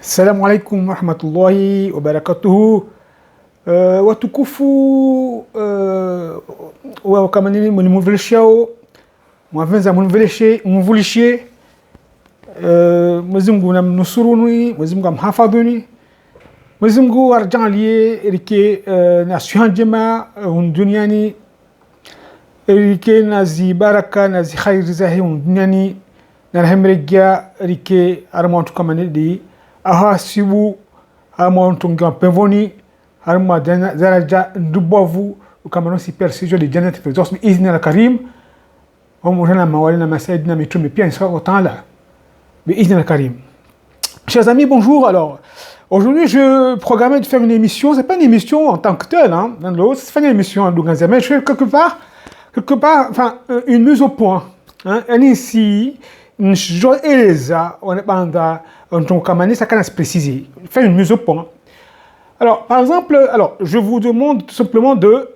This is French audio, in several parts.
Assalamu alaikum wa rahmatullahi wa barakatuhu. Watukufu wa kamanini mnimuvilishao mwavenza mnivulishie Mwenyezi Mungu namnusuruni, Mwenyezi Mungu amhafadhuni, Mwenyezi Mungu arjalie rike na suha njema duniani, rike na zibaraka na zikhairi zahi duniani, na rahimregia rike armantu kamanidi ahasibu armantu ngiwa pevoni arma daraja ndubavu kama nosi persijo de jannat firdaus biizni al-karim ومولانا موالينا سيدنا ميتومي بيان إن تعالى بإذن الكريم. Chers amis, bonjour. Alors, aujourd'hui, je programmais de faire une émission. C'est pas une émission en tant que telle, hein. C'est pas une émission en Dougan mais je fais quelque part, enfin, une mise au point. Hein. Et ici, on est pas en tant qu'amani, ça can se préciser. Faire une mise au point. Alors, par exemple, je vous demande tout simplement de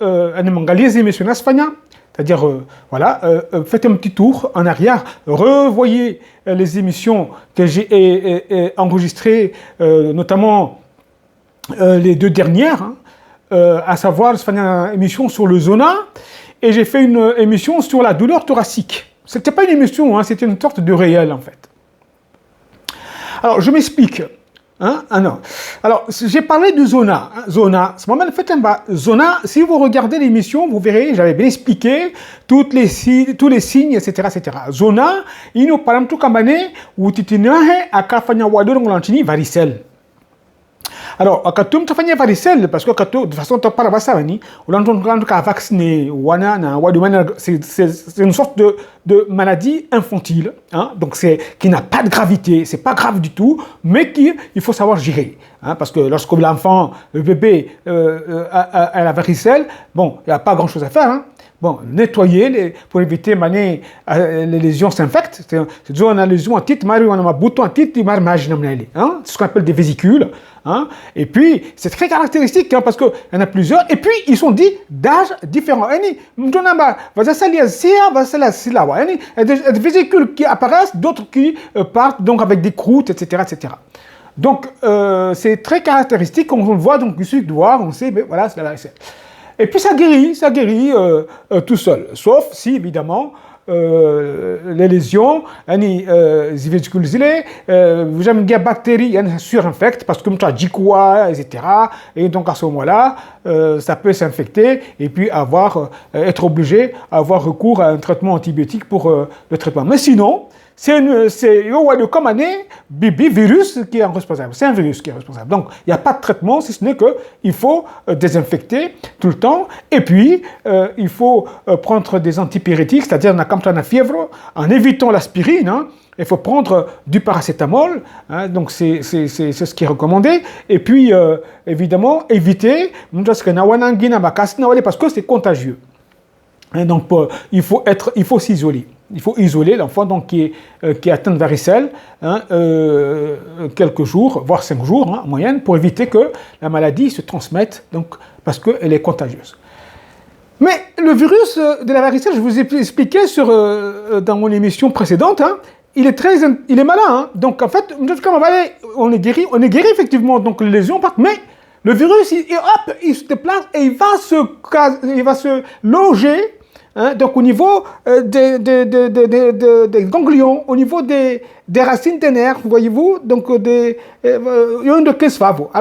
les émissions espagnol. C'est-à-dire, faites un petit tour en arrière, revoyez les émissions que j'ai enregistrées, notamment les deux dernières, à savoir une émission sur le zona, et j'ai fait une émission sur la douleur thoracique. C'était pas une émission, hein, c'était une sorte de réel en fait. Alors, je m'explique. Hein? Ah non. Alors, j'ai parlé de zona. Hein? Zona, c'est moment fait un bas. Zona, si vous regardez l'émission, vous verrez, j'avais bien expliqué tous les signes, etc., etc. Zona, il nous parle tout comme année où tu t'es né à Kafanya Wador Ngolantini varicelle. Alors, quand tu fais varicelle, parce que de toute façon, tu parles de ça, on a vacciné, c'est une sorte de maladie infantile, hein, donc qui n'a pas de gravité, c'est pas grave du tout, mais il faut savoir gérer. Hein, parce que lorsque l'enfant, le bébé a la varicelle, bon, il n'y a pas grand chose à faire. Hein. Bon, nettoyer pour éviter les lésions s'infectent. C'est on a lésion en titre, on a un bouton en titre, hein, c'est ce qu'on appelle des vésicules. Hein. Et puis, c'est très caractéristique hein, parce qu'il y en a plusieurs. Et puis, ils sont dits d'âge différents. Il y a des vésicules qui apparaissent, d'autres qui partent donc avec des croûtes, etc. etc. Donc, c'est très caractéristique. On le voit, donc, il suffit de voir, on sait, mais voilà, c'est la varicelle. Et puis, ça guérit tout seul. Sauf si, évidemment, les lésions, les vésicules, vous avez des bactéries surinfectent parce que tu as dit quoi, etc. Et donc à ce moment-là, ça peut s'infecter et puis être obligé d'avoir recours à un traitement antibiotique pour le traitement. Mais sinon, c'est comme un virus qui est responsable. C'est un virus qui est responsable. Donc, il n'y a pas de traitement, si ce n'est qu'il faut désinfecter tout le temps. Et puis, il faut prendre des antipyrétiques, c'est-à-dire quand on a fièvre, en évitant l'aspirine, hein, il faut prendre du paracétamol. Hein, donc, c'est ce qui est recommandé. Et puis, évidemment, éviter parce que c'est contagieux. Et donc, il faut s'isoler. Il faut isoler l'enfant donc, qui est atteint de varicelle hein, quelques jours, voire 5 jours hein, en moyenne, pour éviter que la maladie se transmette, donc, parce qu'elle est contagieuse. Mais le virus de la varicelle, je vous ai expliqué dans mon émission précédente, hein, il est malin. Hein, donc en fait, on est guéri effectivement, donc les lésions partent, mais le virus, il se déplace et il va se loger. Hein, donc au niveau des ganglions, au niveau des racines des nerfs, voyez-vous, donc il y a une de caisse favo,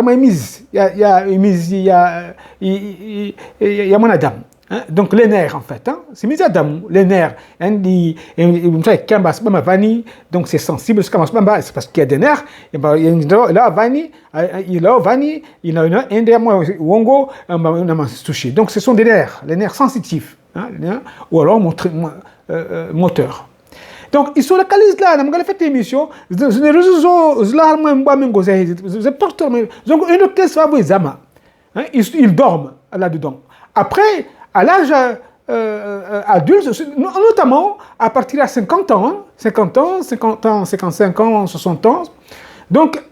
il y a mon adam. Hein, donc les nerfs en fait, hein, c'est mis à dam, les nerfs, donc c'est sensible, c'est parce qu'il y a des nerfs, il y a vani, il y a un touché. Donc ce sont des nerfs, les nerfs sensitifs. Hein, ou alors moteur. Donc, ils sont localisés là, on a fait une émission, ils dorment là-dedans. Après, à l'âge adulte, notamment à partir de 50 ans, 55 ans, 60 ans, donc,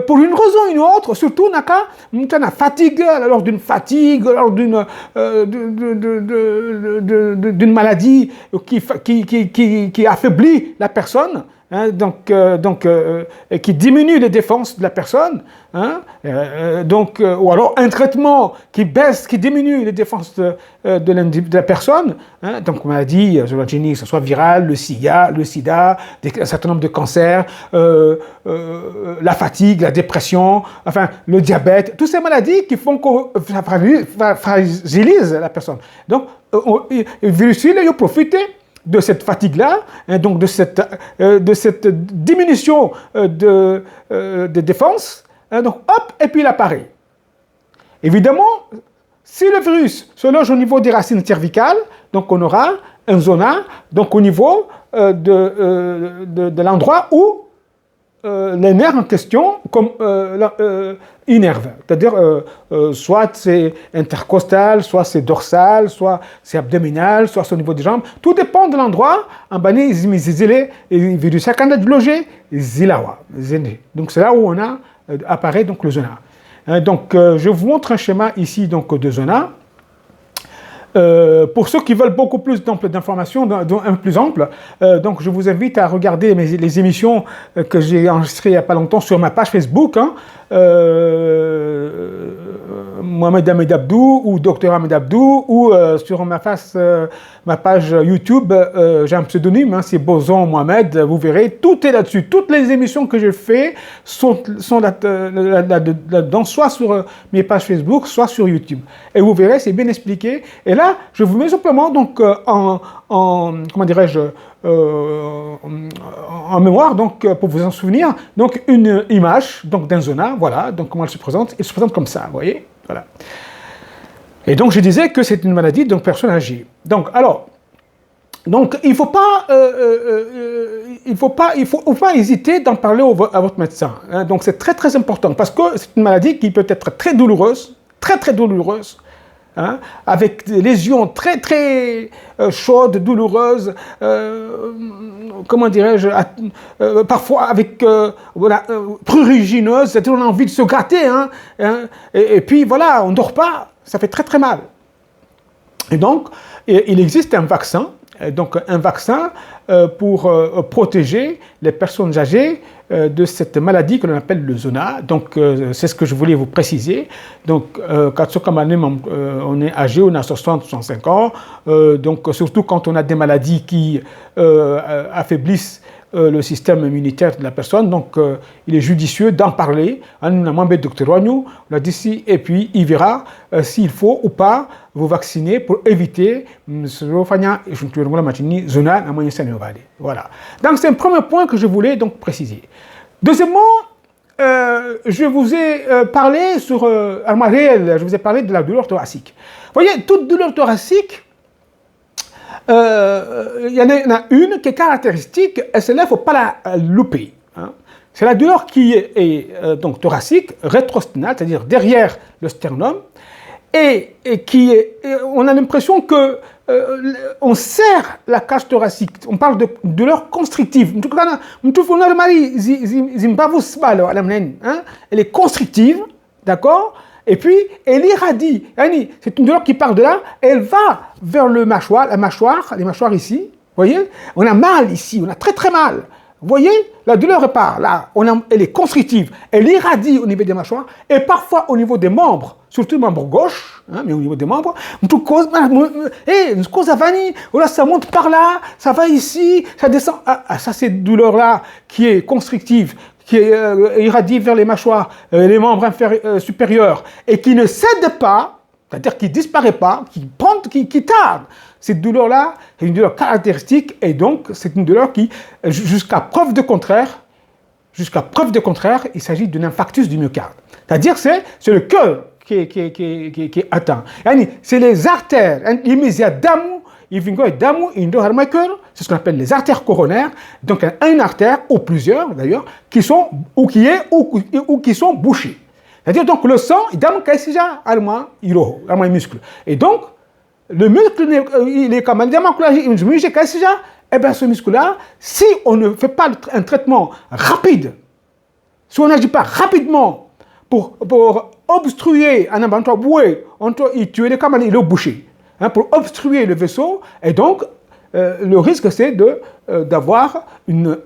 pour une raison ou une autre, surtout la fatigue, lors d'une fatigue, lors d'une maladie qui affaiblit la personne, hein, qui diminue les défenses de la personne, hein, ou alors un traitement qui baisse, qui diminue les défenses de la personne, hein, donc on a dit, que ce soit viral, le sida, un certain nombre de cancers, la fatigue, la dépression, enfin le diabète, toutes ces maladies qui font que ça fragilise la personne. Donc, le virus, il a profité de cette fatigue-là, hein, donc de cette diminution de défense, hein, donc hop, et puis il apparaît. Évidemment, si le virus se loge au niveau des racines cervicales, donc on aura un zona, donc au niveau de l'endroit où les nerfs en question innervent. C'est-à-dire, soit c'est intercostal, soit c'est dorsal, soit c'est abdominal, soit c'est au niveau des jambes. Tout dépend de l'endroit. En bani, zile, virus quand de loger, zilawa. Donc c'est là où on a apparaît donc le zona. Donc je vous montre un schéma ici donc de zona. Pour ceux qui veulent beaucoup plus d'informations, un peu plus ample, donc je vous invite à regarder les émissions que j'ai enregistrées il n'y a pas longtemps sur ma page Facebook, hein, Mohamed Ahmed Abdou ou Dr Ahmed Abdou, ou sur ma page YouTube, j'ai un pseudonyme, hein, c'est Boson Mohamed, vous verrez, tout est là-dessus. Toutes les émissions que je fais sont là-dedans, soit sur mes pages Facebook, soit sur YouTube. Et vous verrez, c'est bien expliqué. Et là, je vous mets simplement donc comment dirais-je, en mémoire, donc pour vous en souvenir, donc une image donc d'un zona, voilà, donc comment elle se présente. Elle se présente comme ça, vous voyez, voilà. Et donc je disais que c'est une maladie de personne âgée. Donc alors, il faut pas hésiter d'en parler à votre médecin. Hein. Donc c'est très très important parce que c'est une maladie qui peut être très douloureuse, très douloureuse. Hein, avec des lésions très très chaudes, douloureuses, comment dirais-je, parfois avec prurigineuses, c'est-à-dire on a envie de se gratter, hein, et puis voilà, on ne dort pas, ça fait très très mal. Et donc, il existe un vaccin, pour protéger les personnes âgées de cette maladie que l'on appelle le zona. Donc, c'est ce que je voulais vous préciser. Donc, quand on est âgé, on a 60, 65 ans, donc surtout quand on a des maladies qui affaiblissent le système immunitaire de la personne, donc il est judicieux d'en parler. On a membre docteur Wagnou, on a dit ici, et puis il verra s'il faut ou pas vous vacciner pour éviter voilà. Donc c'est un premier point que je voulais donc préciser. Deuxièmement, je vous ai parlé sur arme réel, je vous ai parlé de la douleur thoracique. Vous voyez, toute douleur thoracique, il y en a une qui est caractéristique, et celle-là, il ne faut pas la louper. Hein. C'est la douleur qui est donc thoracique, rétrosternale, c'est-à-dire derrière le sternum, et on a l'impression que on serre la cage thoracique. On parle de douleur constrictive. Elle est constrictive, d'accord? Et puis, elle irradie. C'est une douleur qui part de là, et elle va vers les mâchoires ici. Vous voyez? On a mal ici, on a très très mal. Vous voyez? La douleur repart là, elle est constrictive, elle irradie au niveau des mâchoires, et parfois au niveau des membres, surtout le membre gauche, hein, mais au niveau des membres, ça monte par là, ça va ici, ça descend. Ça c'est une douleur-là qui est constrictive, qui est irradie vers les mâchoires, les membres supérieurs, et qui ne cède pas, c'est-à-dire qui ne disparaît pas, qui tarde. Cette douleur-là est une douleur caractéristique, et donc c'est une douleur qui, jusqu'à preuve de contraire, il s'agit d'un infarctus du myocarde. C'est-à-dire c'est le cœur qui est atteint. C'est les artères, c'est ce qu'on appelle les artères coronaires, donc une artère, ou plusieurs d'ailleurs, qui sont bouchées. C'est-à-dire donc le sang, il muscle. Et donc, le muscle, il est comme un diamant, et bien ce muscle-là, si on ne fait pas un traitement rapide, si on n'agit pas rapidement pour obstruer un tuer les camarades, il est bouché, pour obstruer le vaisseau, et donc le risque c'est d'avoir une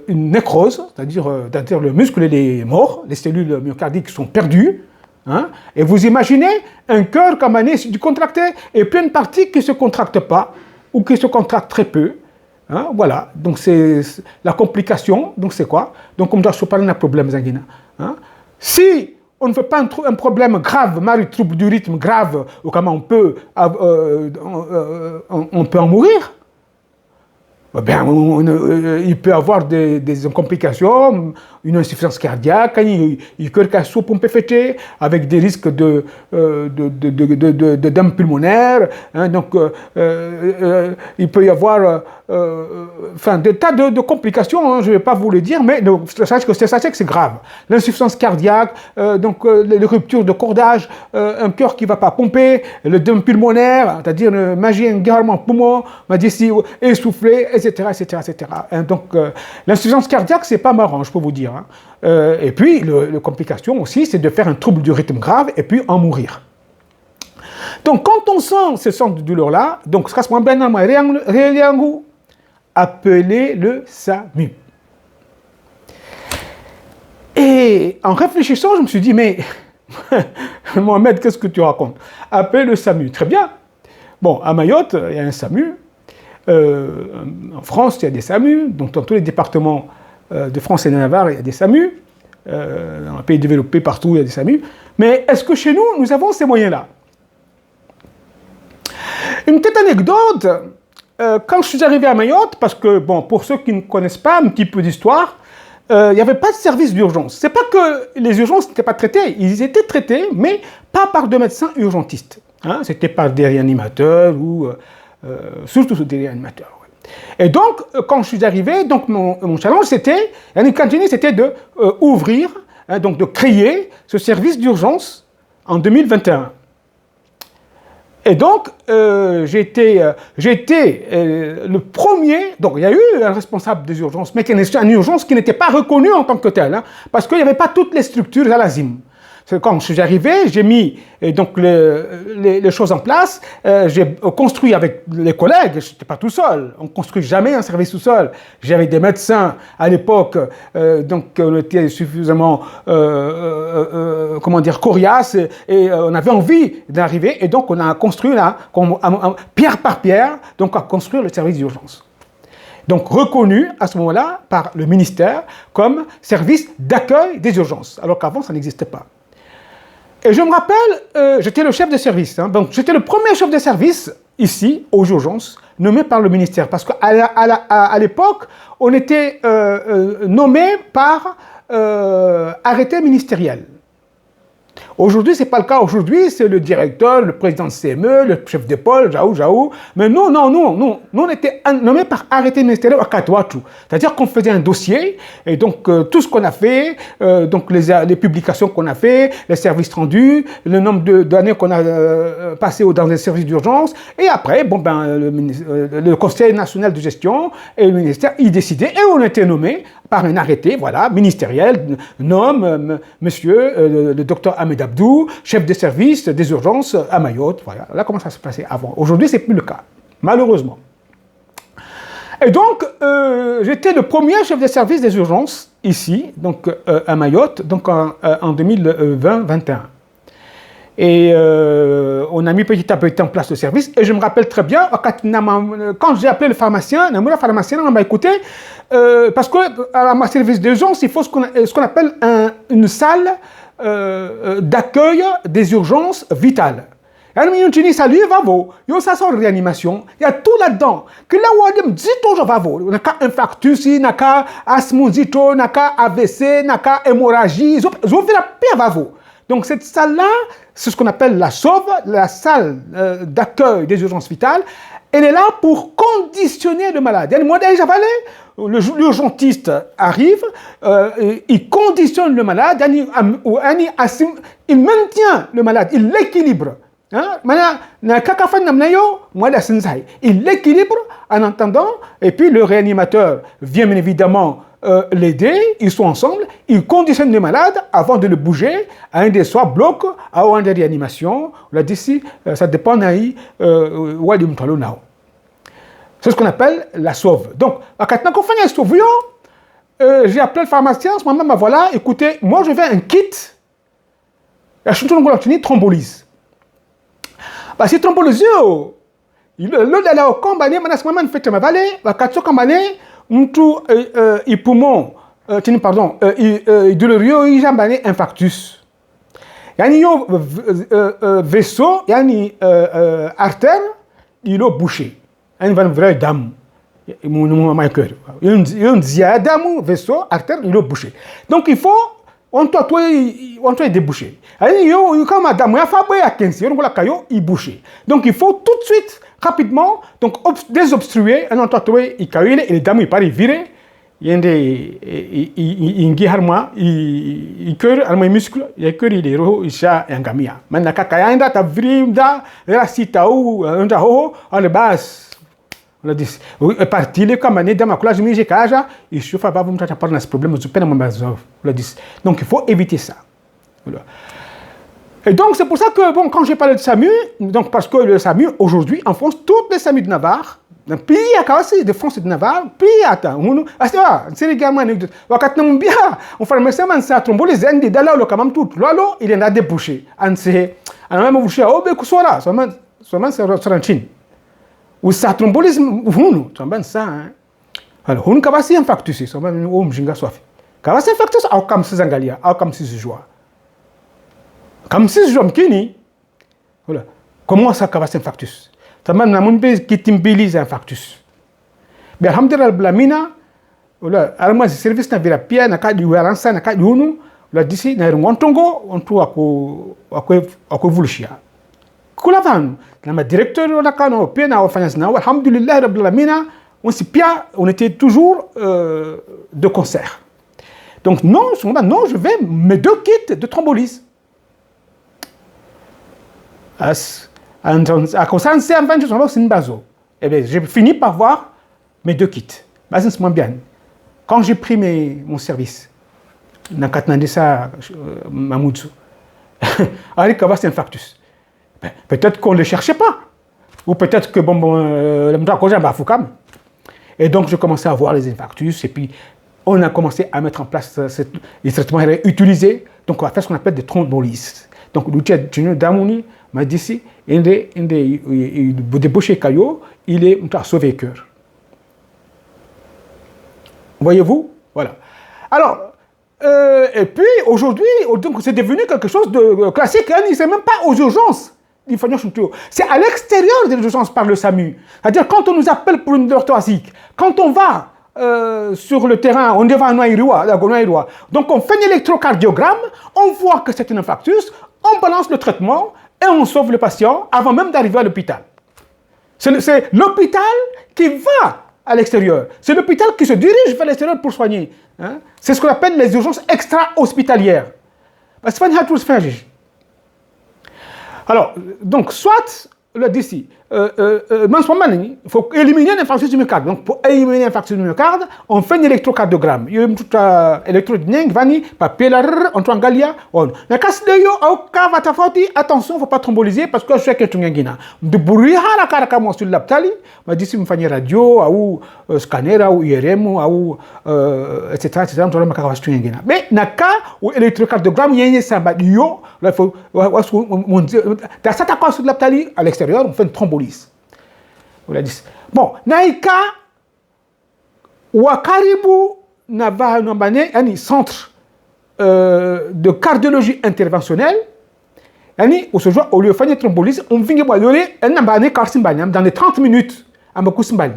nécrose, c'est-à-dire le muscle il est mort, les cellules myocardiques sont perdues, hein, et vous imaginez un cœur comme un est contracté et plein de parties qui ne se contractent pas ou qui se contractent très peu. Hein, voilà, donc c'est la complication, donc c'est quoi? Donc on doit se parler d'un problème sanguin. Hein. Si on ne fait pas un problème grave, trouble du rythme grave, ou comment on peut en mourir, bien, il peut avoir des complications, une insuffisance cardiaque, il peut être pompe fêté, avec des risques d'œdème pulmonaire, hein, donc il peut y avoir des tas de complications, hein, je ne vais pas vous le dire, mais sachez que c'est grave. L'insuffisance cardiaque, les ruptures de cordage, un cœur qui ne va pas pomper, l'œdème pulmonaire, c'est-à-dire magie également poumon, essoufflé, etc. Hein, donc l'insuffisance cardiaque, c'est pas marrant, je peux vous dire. Hein. Et puis, la complication aussi, c'est de faire un trouble du rythme grave et puis en mourir. Donc, quand on sent ce sens de douleur-là, donc, appelez le SAMU. Et en réfléchissant, je me suis dit, mais Mohamed, qu'est-ce que tu racontes? Appelez le SAMU. Très bien. Bon, à Mayotte, il y a un SAMU. En France, il y a des SAMU. Donc, dans tous les départements de France et de Navarre, il y a des SAMU. Dans les pays développés, partout, il y a des SAMU. Mais est-ce que chez nous, nous avons ces moyens-là? Une petite anecdote. Quand je suis arrivé à Mayotte, parce que, bon, pour ceux qui ne connaissent pas un petit peu d'histoire, il n'y avait pas de service d'urgence. C'est pas que les urgences n'étaient pas traitées. Ils étaient traités, mais pas par des médecins urgentistes. Hein, c'était par des réanimateurs ou... surtout des réanimateurs. Ouais. Et donc, quand je suis arrivé, donc mon challenge c'était, c'était de ouvrir, hein, donc de créer ce service d'urgence en 2021. Et donc, j'ai été le premier, donc il y a eu un responsable des urgences, mais qui est une urgence qui n'était pas reconnue en tant que telle, hein, parce qu'il n'y avait pas toutes les structures à l'ASIM. Quand je suis arrivé, j'ai mis donc les choses en place. J'ai construit avec les collègues, je n'étais pas tout seul. On ne construit jamais un service tout seul. J'avais des médecins à l'époque, donc on était suffisamment, coriaces et on avait envie d'arriver. Et donc on a construit là, pierre par pierre, donc à construire le service d'urgence. Donc reconnu à ce moment-là par le ministère comme service d'accueil des urgences, alors qu'avant ça n'existait pas. Et je me rappelle, j'étais le chef de service, hein, donc j'étais le premier chef de service ici, aux urgences, nommé par le ministère, parce qu'à l'époque, on était nommé par arrêté ministériel. Aujourd'hui, ce n'est pas le cas. Aujourd'hui, c'est le directeur, le président de CME, le chef de pôle, Jaou. Mais nous, on était nommés par arrêté ministériel à Katouatou. C'est-à-dire qu'on faisait un dossier, et donc tout ce qu'on a fait, donc les publications qu'on a fait, les services rendus, le nombre d'années qu'on a passé dans les services d'urgence, et après, le Conseil national de gestion et le ministère, ils décidaient, et on était nommés par un arrêté, voilà, ministériel, nomme monsieur le docteur Ahmed Abdou, chef de service des urgences à Mayotte. Voilà, là comment ça se passait avant. Aujourd'hui, c'est plus le cas, malheureusement. Et donc, j'étais le premier chef de service des urgences ici, donc à Mayotte, donc en 2020-21. Et on a mis petit à petit en place le service. Et je me rappelle très bien, quand j'ai appelé le pharmacien, on m'a écouté, parce qu'à ma service d'urgence, il faut ce qu'on appelle une salle d'accueil des urgences vitales. Il y a une réanimation, il y a tout là-dedans. Que là où on dit toujours il y a infarctus, il y a asthme, il y a AVC, il y a hémorragie, il y a la paix. Donc cette salle-là, c'est ce qu'on appelle la SAUV, la salle d'accueil des urgences vitales. Elle est là pour conditionner le malade. L'urgentiste arrive, il conditionne le malade, il maintient le malade, il l'équilibre. Il l'équilibre en entendant, et puis le réanimateur vient bien évidemment l'aider, ils sont ensemble, ils conditionnent le malade avant de le bouger à un des soit blocs, à un des réanimations. On l'a dit ici, ça dépend de C'est ce qu'on appelle la sauve. Donc, quand on fait un sauve, j'ai appelé le pharmacien, moi-même, voilà, écoutez, moi je veux un kit, une thrombolyse. Parce que thrombolyse, le dala au combané, maintenant, fait ma vallée, quand tu combané, il poumon, pardon, il douloureux, il jambané infarctus. Il y a un vaisseau, il y a une artère, il est bouché. Il y a une vraie dame. Il y a un diadème, vaisseau, artère, il est bouché. Donc il faut, on doit déboucher. Il y a comme madame, il y a Fabé à 15, il est bouché. Donc il faut tout de suite, rapidement, donc désobstruer, on doit trouver, il et les dames, il paraît virer. Il y a des il cœur armé muscle il y a cœur il est roho isha yangamia maintenant kakayanda ta vrimda la sita ou unda ho à la base on a dit parti le comme année dans ma collage mais j'ai kaja il chauffe pas vous me parler de ce problème de peine mon base on a dit donc il faut éviter ça voilà. Et donc c'est pour ça que bon quand j'ai parlé de SAMU donc parce que le SAMU aujourd'hui en France toutes les SAMU de Navarre dans pays à Kawasi de France de Navarre pays à ta c'est également anecdote wakati nambia on pharmacien man sa thrombolyse ndi dala lo kamam tout lolo il est là débouché an c'est an même bouché au be kusora seulement c'est ranchin ou sa thrombolyse hunu seulement ça alors hunu Kawasi infarctus seulement o mjinga soif Kawasi infarctus au kam si zangalia au kam si joie comme si je mkini voilà comment ça Kawasi infarctus tamam na mun be kitimbiliza infarctus be alhamdulillah blamina wala alma service na vira pia na kadi waransa na kadi unu la disi na ngontongo ontu ako vulshia kula van na directeur wala kano pia na finance na alhamdulillah rabbil blamina on était toujours de concert donc non je vais mes 2 kits de thrombolyse à cause de ça, j'ai fini par voir mes 2 kits. C'est moins bien. Quand j'ai pris mon service, Mamoudou, c'est infarctus. Peut-être qu'on ne le cherchait pas. Ou peut-être que et donc je commençais à voir les infarctus et puis on a commencé à mettre en place les traitements utilisés. Donc on va faire ce qu'on appelle des thrombolyses. Donc l'outil d'Amouni m'a dit si il débouché caillot, il est à sauver le cœur. Voyez-vous, voilà. Alors et puis aujourd'hui, donc c'est devenu quelque chose de classique. C'est même pas aux urgences. C'est à l'extérieur des urgences par le SAMU. C'est-à-dire quand on nous appelle pour une douleur thoracique, quand on va sur le terrain, on devant Noaïroua, donc on fait un électrocardiogramme, on voit que c'est un infarctus, on balance le traitement et on sauve le patient avant même d'arriver à l'hôpital. C'est l'hôpital qui va à l'extérieur. C'est l'hôpital qui se dirige vers l'extérieur pour soigner. Hein? C'est ce qu'on appelle les urgences extra-hospitalières. Alors, donc, soit, le d'ici, il faut éliminer l'infarctus du myocarde. Donc, pour éliminer l'infarctus du myocarde, on fait un électrocardiogramme. Il y a une électrodynamique, papier, on trouve un galia. Attention, il ne faut pas thromboliser parce que je sais que tu as un de bruit sur l'aptali, mais d'ici, il faut faire radio, ou scanner, ou IRM, ou etc. Mais dans le cas où l'électrocardiogramme, il y a un sabbadio, il faut. Dans cette cause de l'aptali, à l'extérieur, on fait une thrombolyse. Bon, naika wakaribu nava nambane yani centre de cardiologie interventionnelle yani au lieu de faire une thrombolyse on vient boiler un nambane carcimbani dans les 30 minutes amakusimbani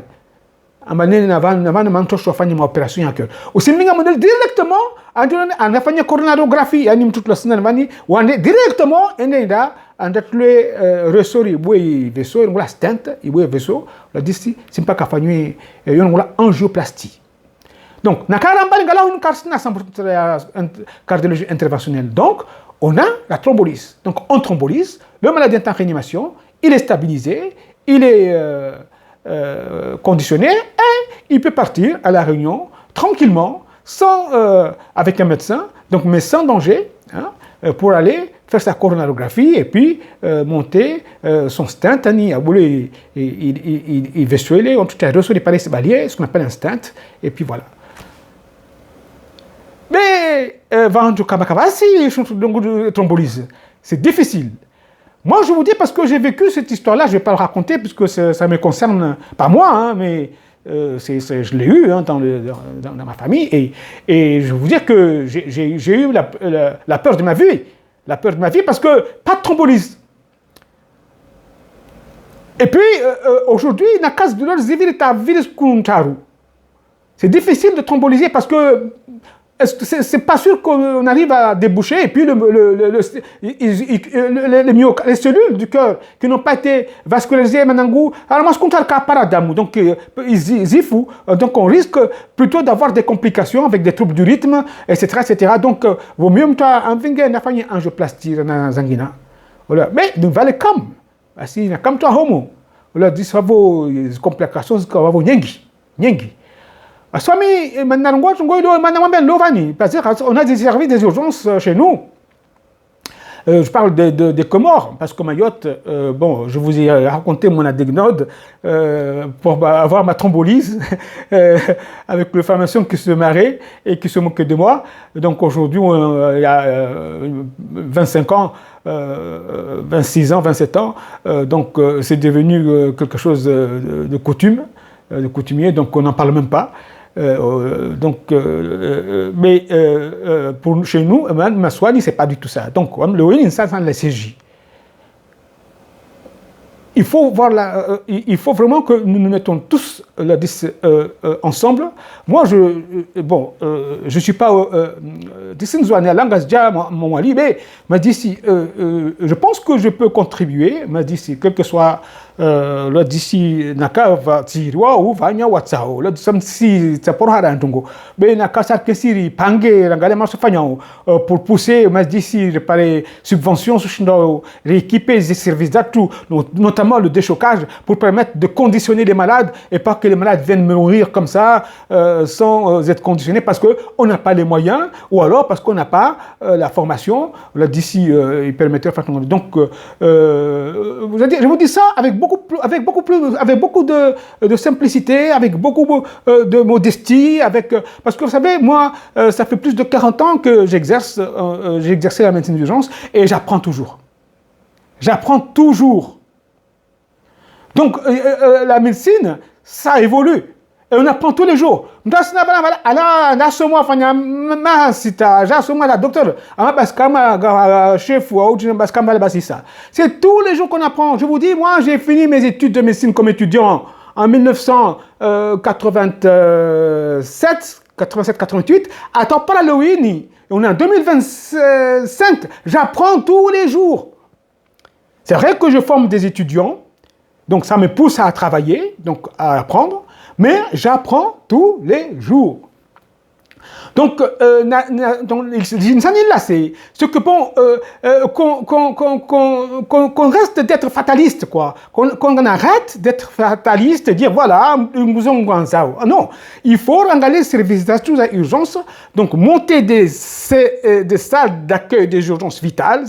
amane nava manto faire une opération à cœur aussi minga modèle directement en a fait une coronarographie yani toute la semaine ou directement endeda en les ressorts ils vaisseau ils la stent ils vaisseau la d'ici c'est pas qu'à faire une angioplastie donc na karamba ngala une cardiologie interventionnelle donc on a la thrombolyse donc on thrombolyse le malade est en réanimation il est stabilisé il est conditionné et il peut partir à la réunion tranquillement sans avec un médecin donc mais sans danger hein, pour aller faire sa coronarographie et puis monter son stent. Il veut suer, on tout a reçu les palais baliers, ce qu'on appelle un stent, et puis voilà. Mais vendre Kamakavasi, thrombolyse, c'est difficile. Moi, je vous dis parce que j'ai vécu cette histoire-là, je ne vais pas le raconter puisque ça me concerne, pas moi, hein, mais je l'ai eu hein, dans ma famille. Et je vais vous dire que j'ai eu la peur de ma vie. La peur de ma vie parce que pas de thrombolyse. Et puis, aujourd'hui, il n'a qu'à se donner virus kuntaru. C'est difficile de thromboliser parce que c'est pas sûr qu'on arrive à déboucher et puis les cellules du cœur qui n'ont pas été vascularisées maintenant, alors moi je compte le cas paradamou, donc donc on risque plutôt d'avoir des complications avec des troubles du rythme, etc. Donc vaut mieux un angioplastie dans zangina. Voilà, mais nous valons comme si na comme toi homo, voilà, dis ça vaut complications que va nyengi. Parce qu'on a des services des urgences chez nous. Je parle des Comores, parce que Mayotte, bon, je vous ai raconté mon anecdote pour avoir ma thrombolyse avec le pharmacien qui se marrait et qui se moquait de moi. Donc aujourd'hui, il y a 25 ans, 26 ans, 27 ans, donc c'est devenu quelque chose de coutume, de coutumier, donc on n'en parle même pas. Mais pour chez nous, ma soigne, c'est pas du tout ça. Donc, le win, ça, c'est la CJ. Il faut vraiment que nous nous mettons tous ensemble. Moi, je suis pas mais d'ici, je pense que je peux contribuer, mais d'ici, quel que soit d'ici naka va tirwa ou vanya watsao là si ça pour harantungo mais naka ça que siri pange rangale masofanyao pour pousser mais d'ici réparer subventions sur rééquiper les services d'atout notamment le déchocage pour permettre de conditionner les malades et pas que les malades viennent mourir comme ça sans être conditionnés parce que on n'a pas les moyens ou alors parce qu'on n'a pas la formation là d'ici il permettait de faire donc je vous dis ça avec beaucoup de simplicité, avec beaucoup de modestie, parce que vous savez, moi, ça fait plus de 40 ans que j'ai exercé la médecine d'urgence et j'apprends toujours. J'apprends toujours. Donc, la médecine, ça évolue. Et on apprend tous les jours. C'est tous les jours qu'on apprend. Je vous dis, moi, j'ai fini mes études de médecine comme étudiant en 1987, 87-88. Attends pas l'Halloween. On est en 2025. J'apprends tous les jours. C'est vrai que je forme des étudiants. Donc, ça me pousse à travailler, donc à apprendre. Mais j'apprends tous les jours. Donc, c'est ce que bon, qu'on reste d'être fataliste, quoi. Qu'on arrête d'être fataliste et dire voilà, nous avons non, il faut regarder les services d'urgence, donc monter des salles d'accueil des urgences vitales,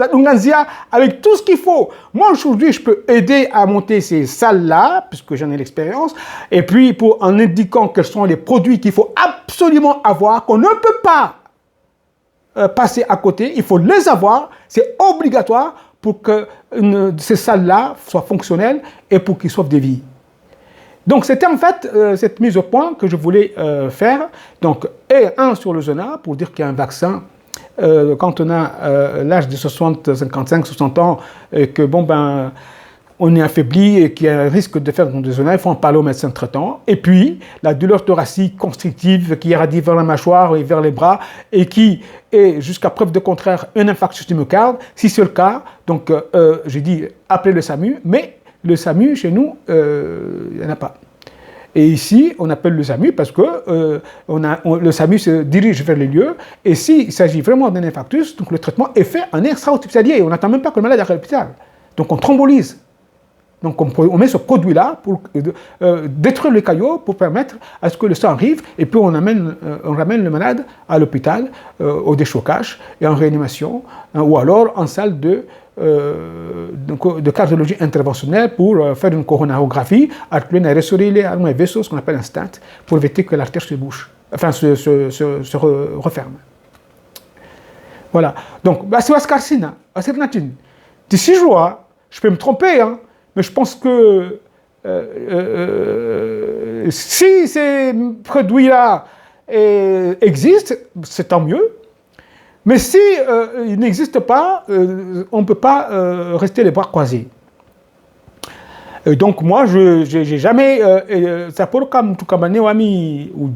avec tout ce qu'il faut. Moi, aujourd'hui, je peux aider à monter ces salles-là, puisque j'en ai l'expérience, et puis en indiquant quels sont les produits qu'il faut absolument avoir, qu'on ne peut pas passer à côté, il faut les avoir, c'est obligatoire pour que ces salles-là soient fonctionnelles et pour qu'ils sauvent des vies. Donc c'était en fait cette mise au point que je voulais faire. Donc, sur le Zona, pour dire qu'il y a un vaccin, quand on a l'âge de 55, 60 ans, et que bon ben on est affaibli et qu'il y a un risque de faire des zones, il faut en parler au médecin traitant. Et puis, la douleur thoracique constrictive qui irradie vers la mâchoire et vers les bras et qui est, jusqu'à preuve de contraire, un infarctus du myocarde. Si c'est le cas, donc j'ai dit appelez le SAMU, mais le SAMU, chez nous, il n'y en a pas. Et ici, on appelle le SAMU parce que le SAMU se dirige vers les lieux. Et s'il s'agit vraiment d'un infarctus, donc le traitement est fait en extra-hospitalier. On n'attend même pas que le malade arrive à l'hôpital. Donc on thrombolise. Donc on met ce produit-là pour détruire le caillot, pour permettre à ce que le sang arrive, et puis on ramène le malade à l'hôpital, au déchocage et en réanimation, ou alors en salle de cardiologie interventionnelle pour faire une coronarographie, restaurer les vaisseaux, ce qu'on appelle un stent, pour éviter que l'artère se bouche, enfin se referme. Voilà. Donc, c'est Ascarcine, Ascarnatine. D'ici joie, je peux me tromper, hein, mais je pense que si ces produits-là existent, c'est tant mieux. Mais si ils n'existent pas, on ne peut pas rester les bras croisés. Et donc moi, je n'ai jamais... ça pour comme tout comme ami ou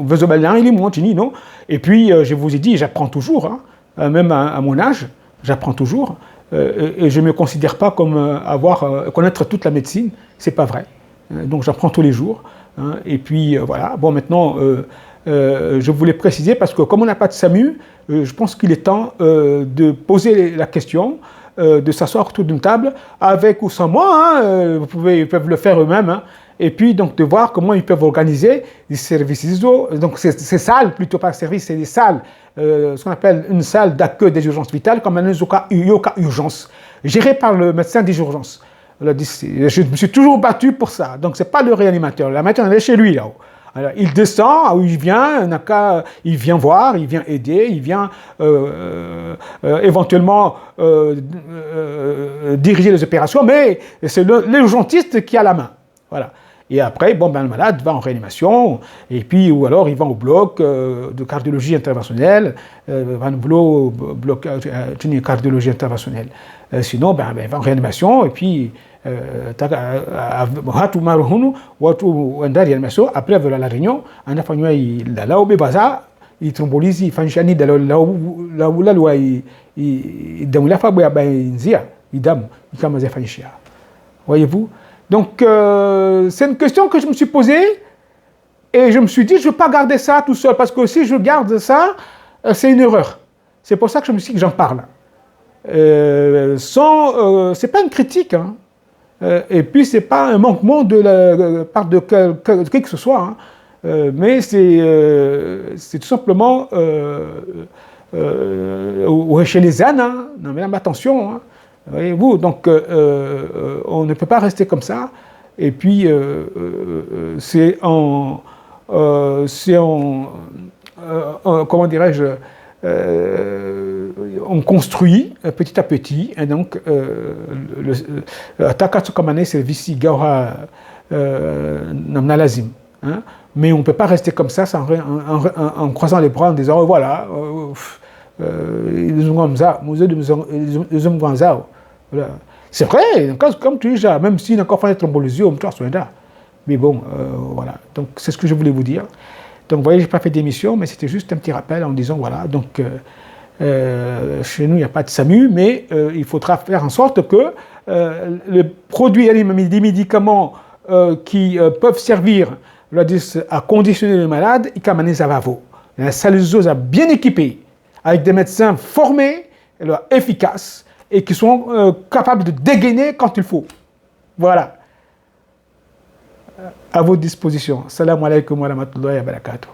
il est montini, non. Et puis, je vous ai dit, j'apprends toujours, hein, même à mon âge, j'apprends toujours. Et je ne me considère pas comme connaître toute la médecine, c'est pas vrai. Donc j'apprends tous les jours. Hein, et puis voilà, bon maintenant, je voulais préciser, parce que comme on n'a pas de SAMU, je pense qu'il est temps de poser la question, de s'asseoir autour d'une table, avec ou sans moi, hein, ils peuvent le faire eux-mêmes, hein, et puis donc de voir comment ils peuvent organiser des services ISO, donc ces salles, plutôt pas services, c'est des salles, ce qu'on appelle une salle d'accueil des urgences vitales, comme un Yoka urgence, gérée par le médecin des urgences. Je me suis toujours battu pour ça, donc c'est pas le réanimateur, le réanimateur est chez lui là-haut. Alors, il descend, où il vient, il vient voir, il vient aider, il vient éventuellement diriger les opérations, mais c'est l'urgentiste qui a la main. Voilà. Et après, bon, ben, le malade va en réanimation, et puis, ou alors il va au bloc de cardiologie interventionnelle, va au bloc de cardiologie interventionnelle. Sinon, ben, il va en réanimation, et puis, après la réunion, on a fait la baza, il trombolise, il fait un la voyez-vous? Donc, c'est une question que je me suis posée, et je me suis dit, je ne veux pas garder ça tout seul, parce que si je garde ça, c'est une erreur. C'est pour ça que je me suis dit que j'en parle. C'est pas une critique, hein. Et puis, ce n'est pas un manquement de la part de qui que ce soit, hein. Mais c'est tout simplement chez les ânes, hein. Non, mais attention, hein. Voyez-vous, donc on ne peut pas rester comme ça. Et puis, comment dirais-je, on construit petit à petit, et donc Takatsu Kamane service Gaura Namnalazim. Mais on ne peut pas rester comme ça en croisant les bras en disant oh, voilà, c'est vrai, comme tu dis, même si encore fait thrombologie, on peut là. Mais bon, voilà. Donc c'est ce que je voulais vous dire. Donc vous voyez, je n'ai pas fait d'émission, mais c'était juste un petit rappel en disant voilà, donc chez nous il n'y a pas de SAMU, mais il faudra faire en sorte que les produits, des médicaments qui peuvent servir à conditionner le malade, ils camannent ça va vous. La salle bien équipée, avec des médecins formés, efficaces, et qui sont capables de dégainer quand il faut. Voilà. À votre disposition. Salam alaikum wa rahmatullahi wa barakatuh.